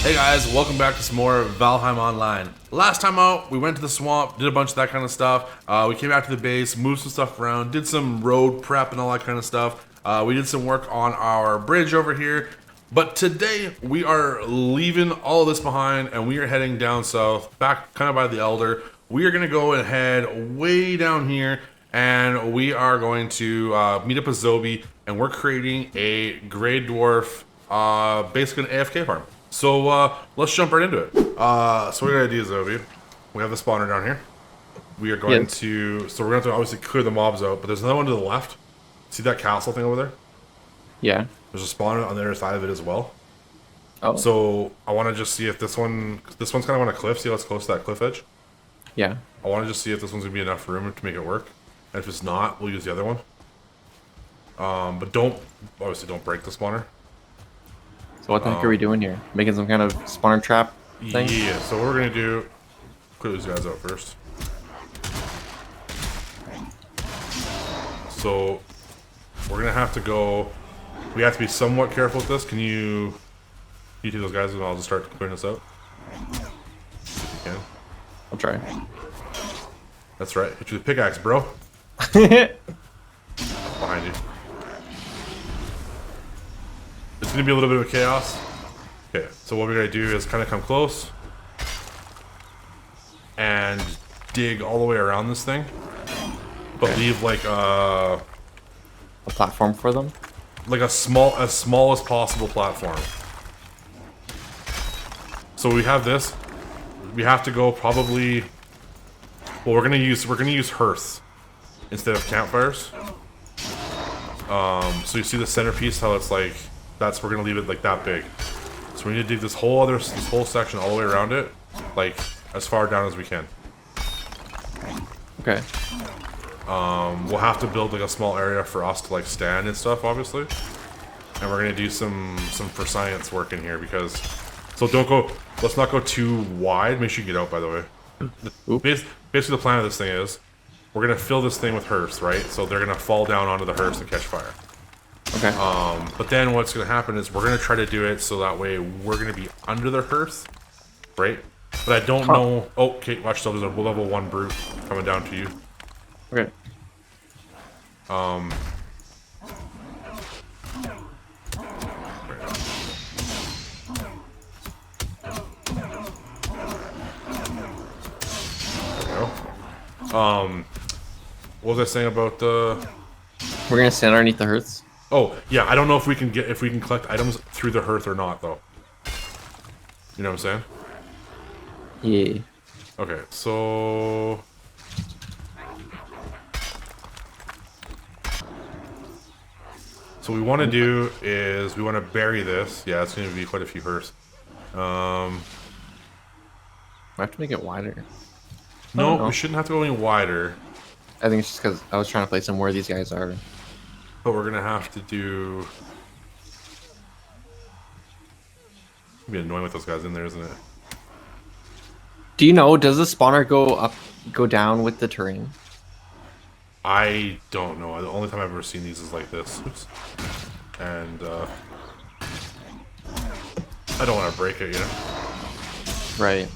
Hey guys, welcome back to some more Valheim Online. Last time out, we went to the swamp, did a bunch of that kind of stuff. We came back to the base, moved some stuff around, did some road prep and all that kind of stuff. We did some work on our bridge over here. But today, we are leaving all of this behind and we are heading down south, back kind of by the Elder. We are going to go and head way down here and we are going to meet up with Zoby and we're creating a Grey Dwarf, basically an AFK farm. So let's jump right into it. So what we're gonna do, Zoby, we have the spawner down here. We are going to, so we're going to obviously clear the mobs out, but there's another one to the left. See that castle thing over there? Yeah. There's a spawner on the other side of it as well. Oh. So I want to just see if this one's kind of on a cliff. See how it's close to that cliff edge? Yeah. I want to just see if this one's gonna be enough room to make it work. And if it's not, we'll use the other one. But obviously don't break the spawner. So what the heck are we doing here? Making some kind of spawner trap thing? Yeah, so what we're gonna do, clear these guys out first. So we're gonna have to go, we have to be somewhat careful with this. Can you take those guys and I'll just start clearing this out? If you can. I'll try. That's right, hit you with the pickaxe, bro. Okay. Behind you. It's gonna be a little bit of chaos. Okay, so what we're gonna do is kind of come close and dig all the way around this thing, but leave like A platform for them? like as small as possible platform. So we have this. We have to go probably. Well, we're gonna use hearths instead of campfires. So you see the centerpiece, how it's like. We're gonna leave it like that big. So we need to dig this whole section all the way around it, like as far down as we can. Okay. We'll have to build like a small area for us to like stand and stuff, obviously. And we're gonna do some for science work in here because. So let's not go too wide. Make sure you get out, by the way. Basically, the plan of this thing is, we're gonna fill this thing with hearths, right? So they're gonna fall down onto the hearths and catch fire. Okay. But then what's going to happen is we're going to try to do it so that way we're going to be under the hearth, right? But I don't know. Oh, okay, watch. So there's a level 1 brute coming down to you. Okay. There we go. What was I saying about the? We're gonna stand underneath the hearths. Oh yeah, I don't know if we can collect items through the hearth or not though. You know what I'm saying? Yeah. Okay, so. So what we want to do is we want to bury this. Yeah, it's going to be quite a few hearths. I have to make it wider. No, we shouldn't have to go any wider. I think it's just because I was trying to place them where these guys are. But we're going to have to do... It'll be annoying with those guys in there, isn't it? Do you know, does the spawner go down with the terrain? I don't know. The only time I've ever seen these is like this. Oops. And, I don't want to break it, you know? Right.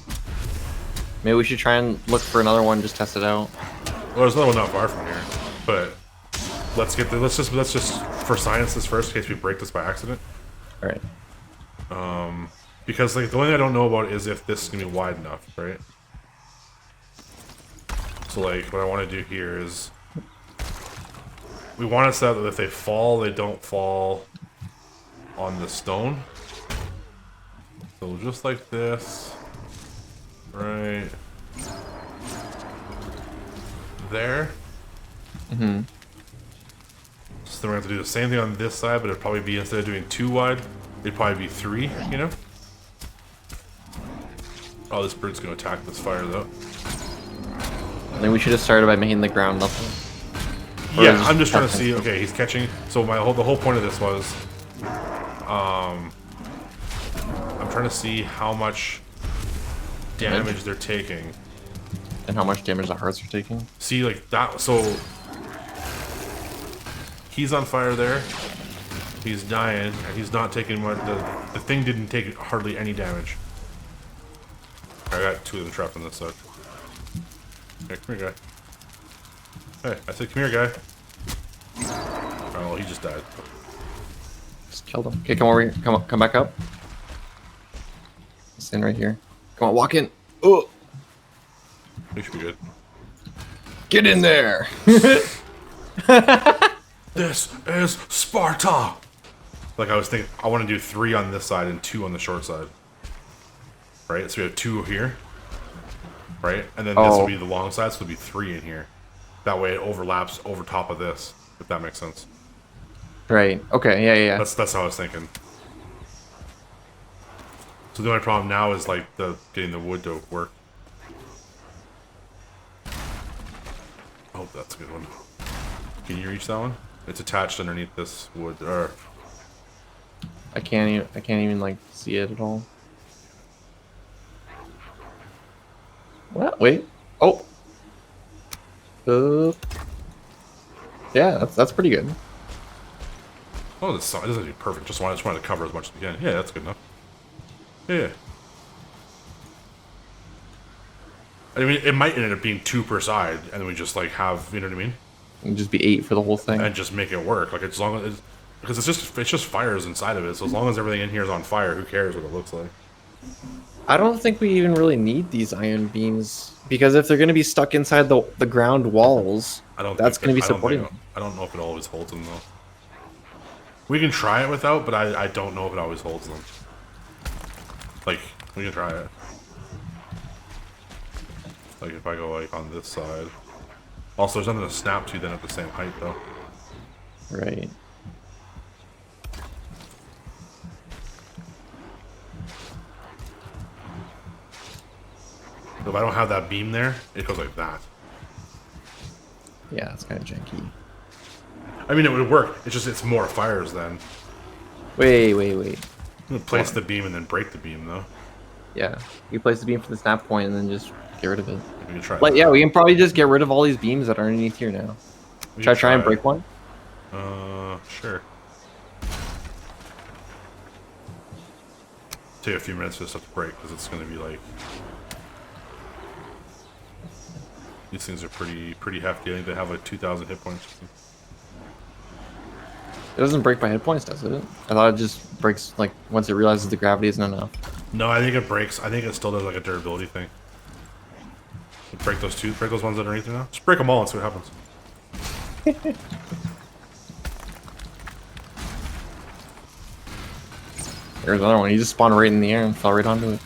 Maybe we should try and look for another one, just test it out. Well, there's another one not far from here. But, let's just for science this first in case we break this by accident. Alright. Because like the only thing I don't know about is if this is gonna be wide enough, right? So like what I want to do here is we want it so that if they fall, they don't fall on the stone. So just like this, right there. Mm-hmm. So then we have to do the same thing on this side, but it'd probably be, instead of doing 2 wide, it'd probably be 3, you know? Oh, this bird's gonna attack this fire though. I think we should have started by making the ground level. Yeah, I'm just trying to see. Okay, he's catching. So the whole point of this was, I'm trying to see how much damage they're taking. And how much damage the hearts are taking. See, like that. So he's on fire there. He's dying, and he's not taking what the thing didn't take hardly any damage. I got 2 of them trapped on this side. Hey, come here, guy. Hey, I said come here, guy. Oh, well, he just died. Just killed him. Okay, come over here. Come back up. Stand right here. Come on, walk in. Oh, We should be good. get in there. This is Sparta! Like I was thinking, I want to do 3 on this side and 2 on the short side. Right? So we have 2 here. Right? And then this will be the long side, so there'll be 3 in here. That way it overlaps over top of this, if that makes sense. Right. Okay. Yeah. That's how I was thinking. So the only problem now is like getting the wood to work. Oh, that's a good one. Can you reach that one? It's attached underneath this wood. Or I can't even like see it at all. What? Wait. Oh. Yeah, that's pretty good. oh, this doesn't be perfect. Just wanted to cover as much as we can. Yeah, that's good enough. Yeah. I mean, it might end up being 2 per side, and then we just like have, you know what I mean? It'd just be 8 for the whole thing. And just make it work. Like as long as because it's just fires inside of it. So as long as everything in here is on fire, who cares what it looks like? I don't think we even really need these iron beams because if they're going to be stuck inside the ground walls, that's going to be supporting them. I don't know if it always holds them though. We can try it without, but I don't know if it always holds them. Like we can try it. Like if I go like on this side. Also, there's nothing to snap to then at the same height though. Right. If I don't have that beam there, it goes like that. Yeah, it's kind of janky. I mean, it would work. It's more fires then. Wait. I'm gonna place the beam and then break the beam though. Yeah, you place the beam for the snap point and then just get rid of it. We can try. But yeah, we can probably just get rid of all these beams that are underneath here now. Should I try and break one? Sure. Take a few minutes for this stuff to break because it's gonna be like. These things are pretty hefty. I think they have like 2,000 hit points. It doesn't break by hit points, does it? I thought it just breaks like once it realizes the gravity isn't enough. No, I think it breaks. I think it still does like a durability thing. Break those ones underneath there now. Just break them all and see what happens. There's another one. You just spawned right in the air and fell right onto it.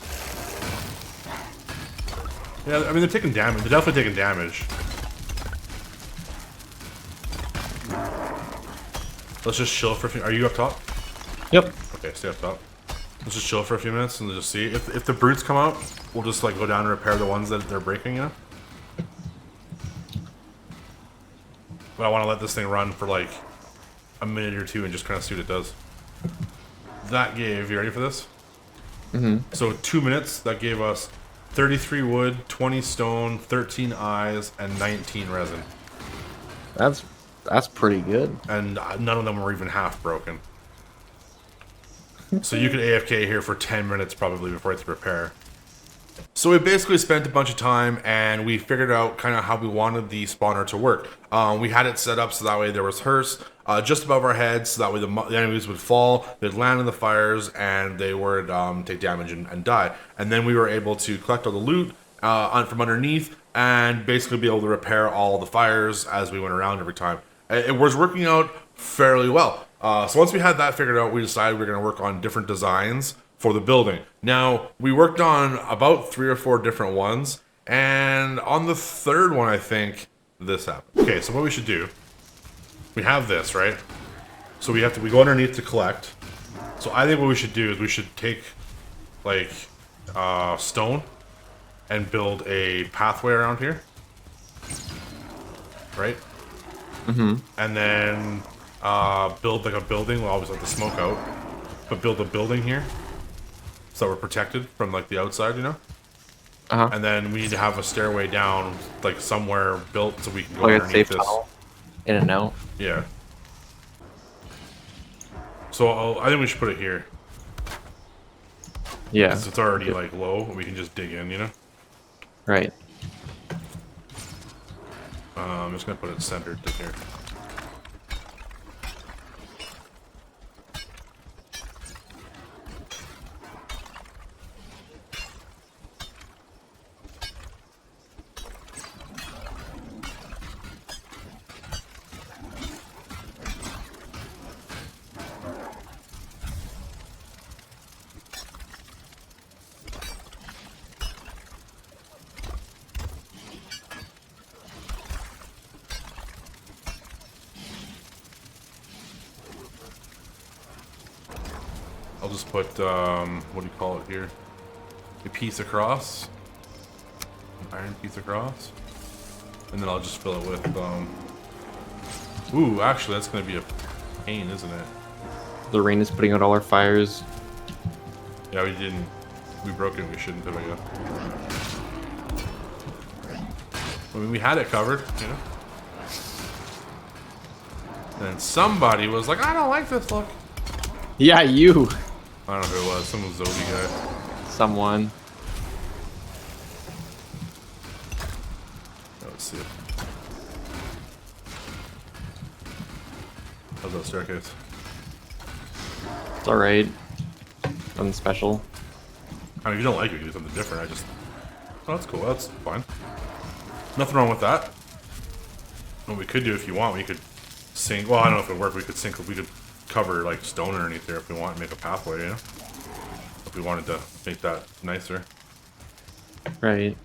Yeah, I mean they're taking damage. They're definitely taking damage. Let's just chill for a few. Are you up top? Yep. Okay, stay up top. Let's just chill for a few minutes and just see if the brutes come out. We'll just like go down and repair the ones that they're breaking, you know. But I want to let this thing run for like a minute or 2 and just kind of see what it does. That gave. You ready for this? Mm-hmm. So 2 minutes. That gave us 33 wood, 20 stone, 13 eyes, and 19 resin. That's pretty good. And none of them were even half broken. So you could AFK here for 10 minutes probably before it's repair. So we basically spent a bunch of time and we figured out kind of how we wanted the spawner to work. We had it set up so that way there was hearse just above our heads, so that way the enemies would fall, they'd land in the fires, and they would take damage and die. And then we were able to collect all the loot from underneath and basically be able to repair all the fires as we went around every time. It was working out fairly well. So once we had that figured out, we decided we were going to work on different designs for the building. Now, we worked on about 3 or 4 different ones, and on the 3rd one, I think, this happened. Okay, so what we should do, we have this, right? So we go underneath to collect. So I think what we should do is we should take, like, stone and build a pathway around here. Right? Mm-hmm. And then build like a building. We'll always let the smoke out, but build a building here so we're protected from like the outside, you know. Uh-huh. And then we need to have a stairway down, like somewhere built so we can go Like a underneath safe this. tunnel. In and out. Yeah. So I think we should put it here. Yeah. Because it's already like low. We can just dig in, you know? Right. I'm just going to put it centered to here. I'll just put, what do you call it here? A piece across. An iron piece across. And then I'll just fill it with, ooh, actually, that's going to be a pain, isn't it? The rain is putting out all our fires. Yeah, we didn't. We broke it, we shouldn't have, I guess. I mean, we had it covered, you know? And then somebody was like, I don't like this look. Yeah, you. I don't know who it was. Some Zoby guy. Someone. Let's see. How's that staircase? It's alright. Nothing special. I mean, if you don't like it, you can do something different. I just... Oh, that's cool. That's fine. Nothing wrong with that. What we could do if you want, we could sink... Well, I don't know if it would work. We could sink... We could cover, like, stone underneath there if we want and make a pathway, you know? If we wanted to make that nicer. Right.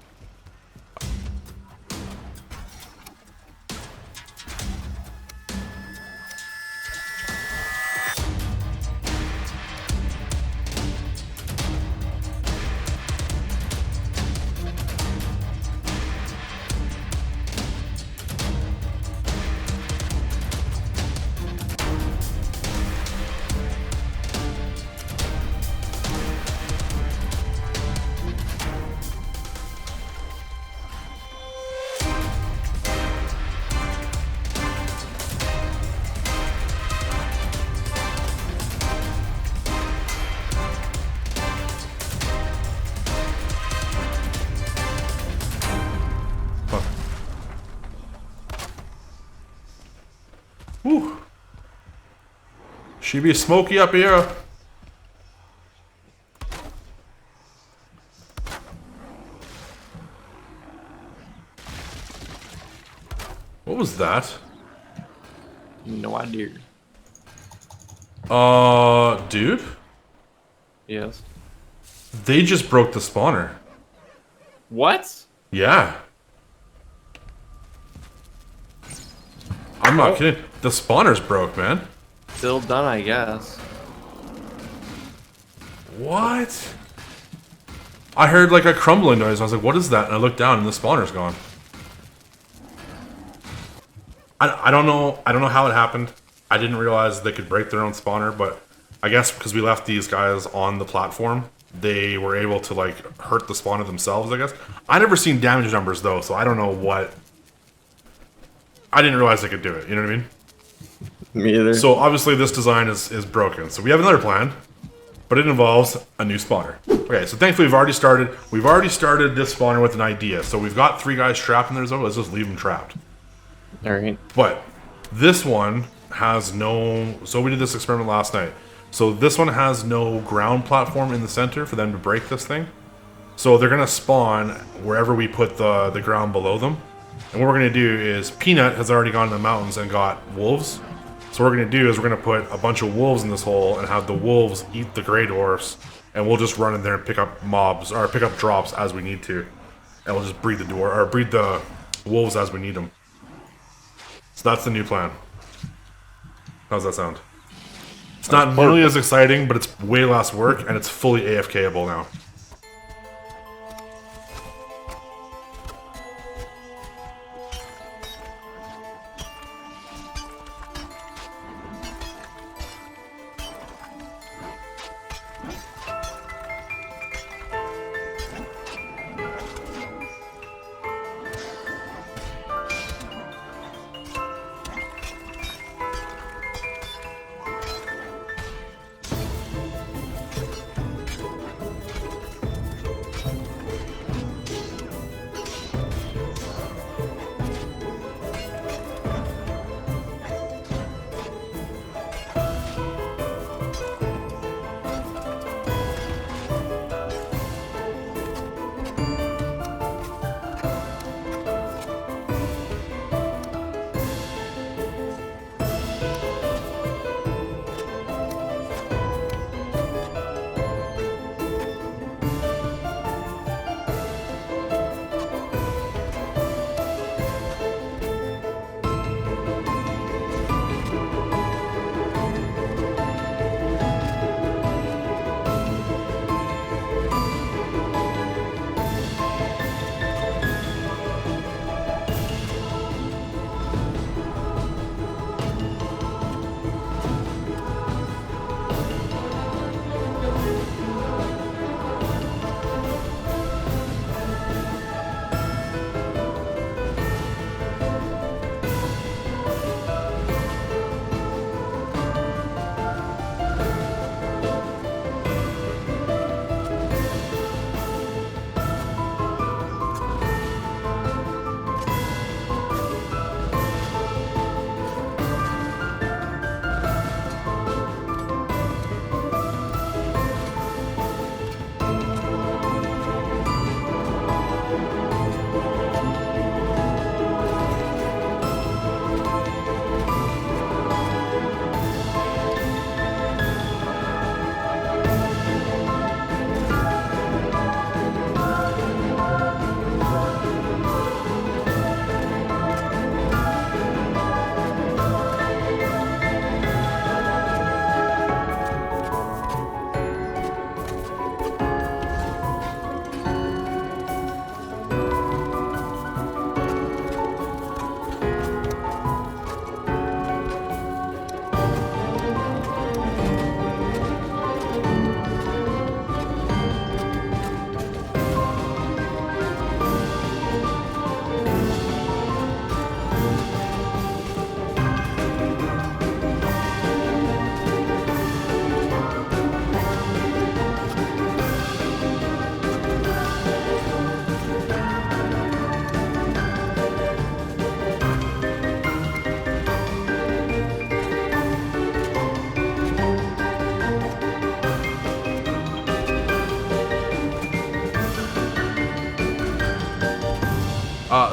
Whew. She be smoky up here. What was that? No idea. Dude? Yes. They just broke the spawner. What? Yeah. I'm not kidding. The spawner's broke, man. Still done, I guess. What? I heard like a crumbling noise. I was like, what is that? And I looked down and the spawner's gone. I don't know. I don't know how it happened. I didn't realize they could break their own spawner, but I guess because we left these guys on the platform, they were able to like hurt the spawner themselves, I guess. I never seen damage numbers though, so I don't know what... I didn't realize they could do it, you know what I mean? Me either. So obviously this design is broken. So we have another plan, but it involves a new spawner. Okay, so thankfully we've already started this spawner with an idea. So we've got 3 guys trapped in there, so let's just leave them trapped. Alright. But this one has no... So we did this experiment last night. So this one has no ground platform in the center for them to break this thing. So they're going to spawn wherever we put the ground below them. And what we're going to do is, Peanut has already gone to the mountains and got wolves. So what we're going to do is we're going to put a bunch of wolves in this hole and have the wolves eat the Grey Dwarfs. And we'll just run in there and pick up mobs, or pick up drops as we need to. And we'll just breed the wolves as we need them. So that's the new plan. How's that sound? It's not nearly as exciting, but it's way less work, and it's fully AFKable now.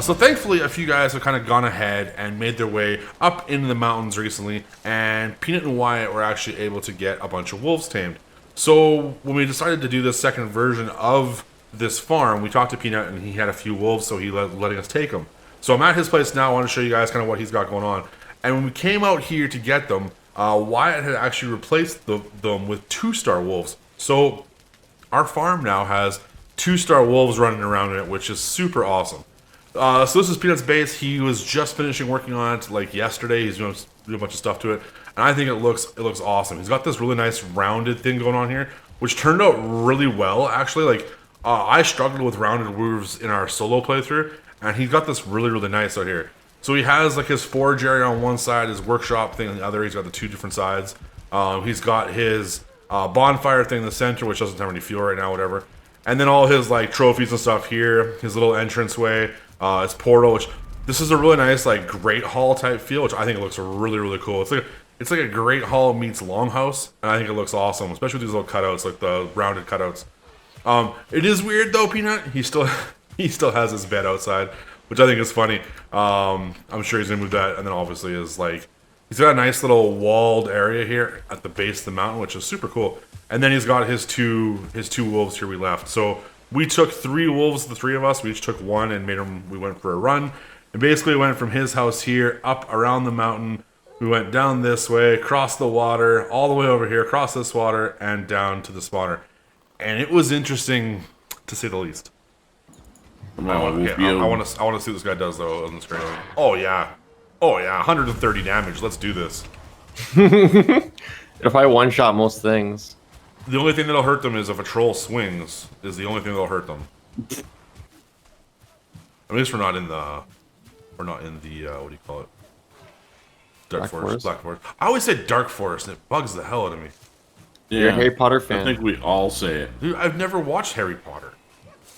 So thankfully, a few guys have kind of gone ahead and made their way up into the mountains recently, and Peanut and Wyatt were actually able to get a bunch of wolves tamed. So when we decided to do this second version of this farm, we talked to Peanut, and he had a few wolves, so he letting us take them. So I'm at his place now. I want to show you guys kind of what he's got going on. And when we came out here to get them, Wyatt had actually replaced them with 2-star wolves. So our farm now has 2-star wolves running around in it, which is super awesome. So this is Peanut's base. He was just finishing working on it like yesterday. He's doing a bunch of stuff to it, and I think it looks awesome. He's got this really nice rounded thing going on here, which turned out really well actually. Like I struggled with rounded roofs in our solo playthrough, and he's got this really nice out here. So he has like his forge area on one side, his workshop thing on the other. He's got the 2 different sides. He's got his bonfire thing in the center, which doesn't have any fuel right now, whatever. And then all his like trophies and stuff here. His little entranceway. His portal, which this is a really nice like Great Hall type feel, which I think it looks really cool. It's like a Great Hall meets Longhouse, and I think it looks awesome, especially with these little cutouts, like the rounded cutouts. It is weird though, Peanut. He still has his bed outside, which I think is funny. I'm sure he's gonna move that, and then obviously is like he's got a nice little walled area here at the base of the mountain, which is super cool. And then he's got his two wolves here we left. So we took 3 wolves, the 3 of us. We each took 1 and we went for a run. And basically went from his house here, up around the mountain. We went down this way, across the water, all the way over here, across this water, and down to the spawner. And it was interesting, to say the least. I want to see what this guy does, though, on the screen. Oh, yeah. 130 damage. Let's do this. If I one-shot most things. The only thing that'll hurt them is if a troll swings, is the only thing that'll hurt them. At least we're not in the, what do you call it? Dark Forest. Black Forest. I always say Dark Forest, and it bugs the hell out of me. Yeah, you're a Harry Potter fan. I think we all say it. Dude, I've never watched Harry Potter.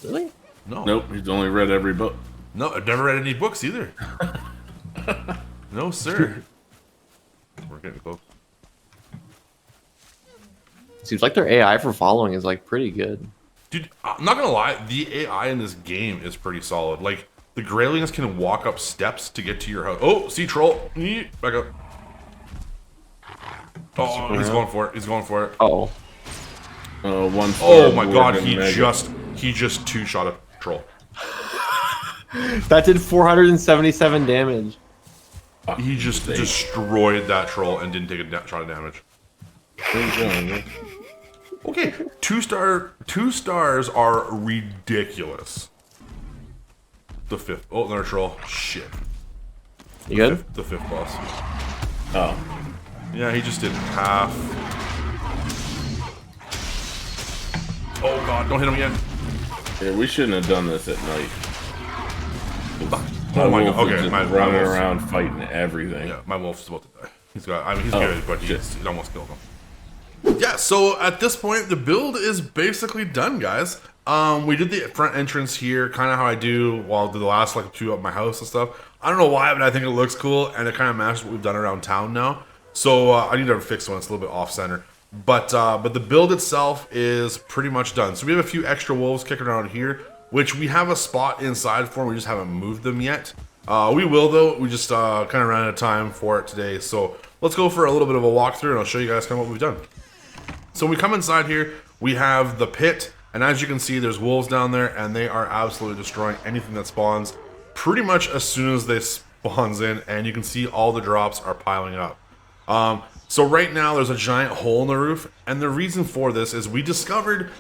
Really? No. Nope, he's only read every book. No, I've never read any books either. No, sir. We're getting close. Seems like their AI for following is like pretty good. Dude, I'm not gonna lie, the AI in this game is pretty solid. Like, the Greylings can walk up steps to get to your house. Oh, see troll. Back up. Oh, he's going for it. He's going for it. Uh-oh. Oh my god, he just 2-shot a troll. That did 477 damage. He just destroyed that troll and didn't take a shot of damage. Okay, 2 stars are ridiculous. The 5th. Oh, another troll. Shit. You good? The 5th boss. Oh. Yeah, he just did half. Oh god, don't hit him again. Yeah, we shouldn't have done this at night. Oh my god, okay. My running around fighting everything. Yeah, my wolf's about to die. He's good, but he almost killed him. Yeah, so at this point, the build is basically done, guys. We did the front entrance here, kind of how I do while I did the last like 2 up my house and stuff. I don't know why, but I think it looks cool, and it kind of matches what we've done around town now. So I need to fix one. It's a little bit off center, but the build itself is pretty much done. So we have a few extra wolves kicking around here, which we have a spot inside for. We just haven't moved them yet. We will though. We just kind of ran out of time for it today. So let's go for a little bit of a walkthrough, and I'll show you guys kind of what we've done. So when we come inside here, we have the pit, and as you can see, there's wolves down there, and they are absolutely destroying anything that spawns pretty much as soon as they spawns in, and you can see all the drops are piling up. So right now there's a giant hole in the roof, and the reason for this is we discovered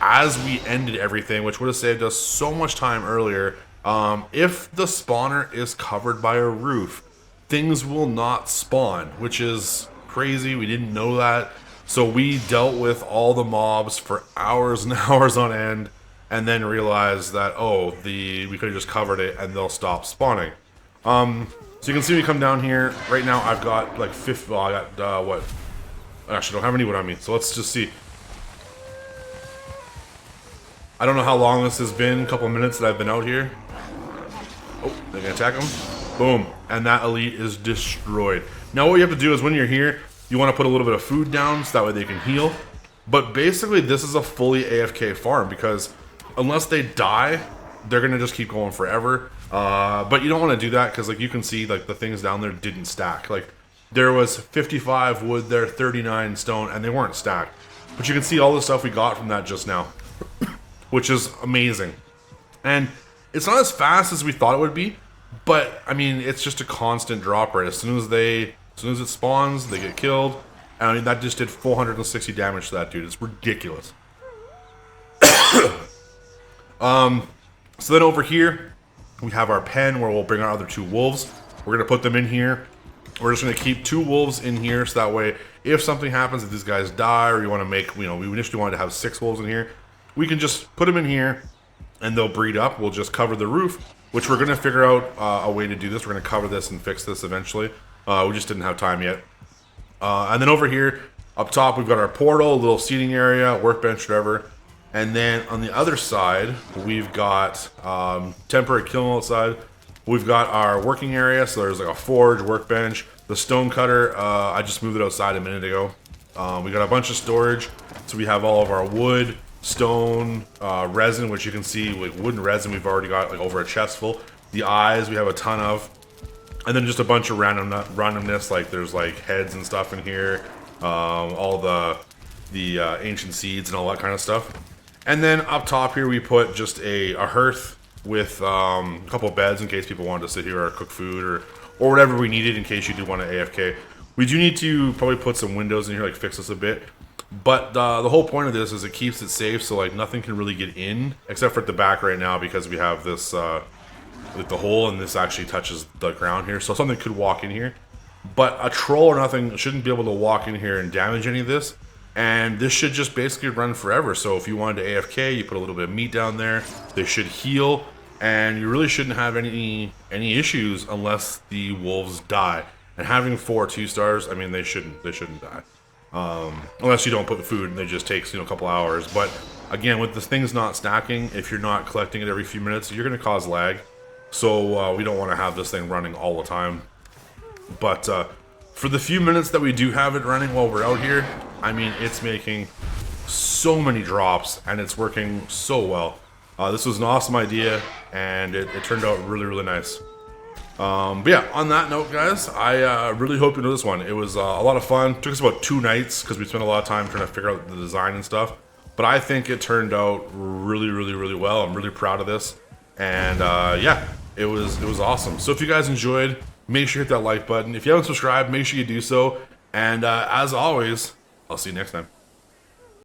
as we ended everything, which would have saved us so much time earlier, if the spawner is covered by a roof, things will not spawn, which is crazy. We didn't know that. So we dealt with all the mobs for hours and hours on end, and then realized that, we could have just covered it and they'll stop spawning. So you can see me come down here. Right now I've got like 50, well, I got, what? I actually don't have any wood on me, so let's just see. I don't know how long this has been, a couple of minutes that I've been out here. Oh, they're gonna attack him. Boom, and that elite is destroyed. Now what you have to do is when you're here, you want to put a little bit of food down so that way they can heal. But basically this is a fully AFK farm because unless they die, they're gonna just keep going forever. But you don't want to do that because like you can see like the things down there didn't stack. Like there was 55 wood there, 39 stone, and they weren't stacked. But you can see all the stuff we got from that just now, which is amazing. And it's not as fast as we thought it would be, but I mean it's just a constant drop rate. As soon as it spawns, they get killed. I mean that just did 460 damage to that dude. It's ridiculous. So then over here, we have our pen where we'll bring our other 2 wolves. We're going to put them in here. We're just going to keep 2 wolves in here so that way if something happens, if these guys die or you want to make, we initially wanted to have 6 wolves in here, we can just put them in here and they'll breed up. We'll just cover the roof, which we're going to figure out a way to do this. We're going to cover this and fix this eventually. We just didn't have time yet. And then over here, up top, we've got our portal, a little seating area, workbench, whatever. And then on the other side, we've got temporary kiln outside. We've got our working area, so there's like a forge, workbench, the stone cutter. I just moved it outside a minute ago. We got a bunch of storage, so we have all of our wood, stone, resin, which you can see like wooden resin. We've already got like over a chest full. The eyes we have a ton of, and then just a bunch of randomness. Like there's like heads and stuff in here, all the ancient seeds and all that kind of stuff. And then up top here we put just a hearth with a couple beds in case people wanted to sit here or cook food or whatever we needed in case you do want to AFK. We do need to probably put some windows in here, like fix this a bit. But the whole point of this is it keeps it safe, so like nothing can really get in except for at the back right now because we have this like the hole and this actually touches the ground here, so something could walk in here. But a troll or nothing shouldn't be able to walk in here and damage any of this. And this should just basically run forever. So if you wanted to AFK, you put a little bit of meat down there. They should heal, and you really shouldn't have any issues unless the wolves die. And having 4 2-stars, I mean, they shouldn't die, unless you don't put the food and it just takes a couple hours. But again, with the things not stacking, if you're not collecting it every few minutes, you're going to cause lag. So we don't want to have this thing running all the time. But for the few minutes that we do have it running while we're out here, I mean, it's making so many drops and it's working so well. This was an awesome idea and it turned out really, really nice. But yeah, on that note, guys, I really hope you know this one. It was a lot of fun. It took us about 2 nights because we spent a lot of time trying to figure out the design and stuff. But I think it turned out really, really, really well. I'm really proud of this. And yeah, it was awesome. So if you guys enjoyed, make sure you hit that like button. If you haven't subscribed, make sure you do so. And as always, I'll see you next time.